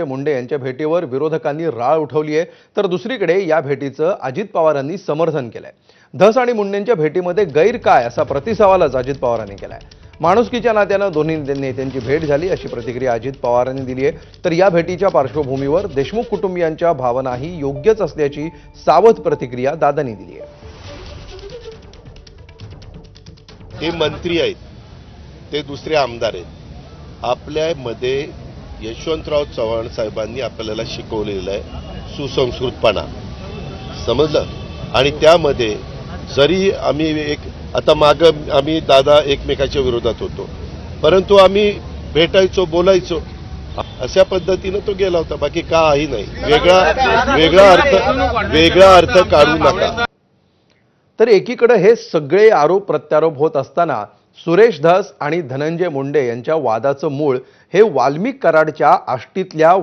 मुंडे यांच्या भेटीवर विरोधकांनी राळ उठवली आहे, तर दुसरीकडे या भेटीचं अजित पवारांनी समर्थन केलंय। धस आणि मुंडेंच्या भेटीमध्ये गैर काय असा प्रतिसवालच अजित पवारांनी केलाय। माणुसकीच्या नात्यानं दोन्ही नेत्यांची भेट झाली अशी प्रतिक्रिया अजित पवारांनी दिली आहे। तर या भेटीच्या पार्श्वभूमीवर देशमुख कुटुंबियांच्या भावनाही योग्यच असल्याची सावध प्रतिक्रिया दादांनी दिली आहे। ते मंत्री आहेत, ते दुसरे आमदार आहेत। आपल्यामध्ये यशवंतराव चव्हाण साहेबांनी आपल्याला शिकवलेलं आहे सुसंस्कृतपणा, समजलं। आणि त्यामध्ये जरी आम्ही आता मागं आम्ही दादा एकमेकाच्या विरोधात होतो, परंतु आम्ही भेटायचो, बोलायचो, अशा पद्धतीनं तो गेला होता। बाकी काही नाही, वेगळा अर्थ काढू नका। तर एकीकडे हे सगळे आरोप प्रत्यारोप होत असताना सुरेश धस आणि धनंजय मुंडे यांच्या वादाचं मूळ हे वाल्मिक कराडच्या आष्टीतल्या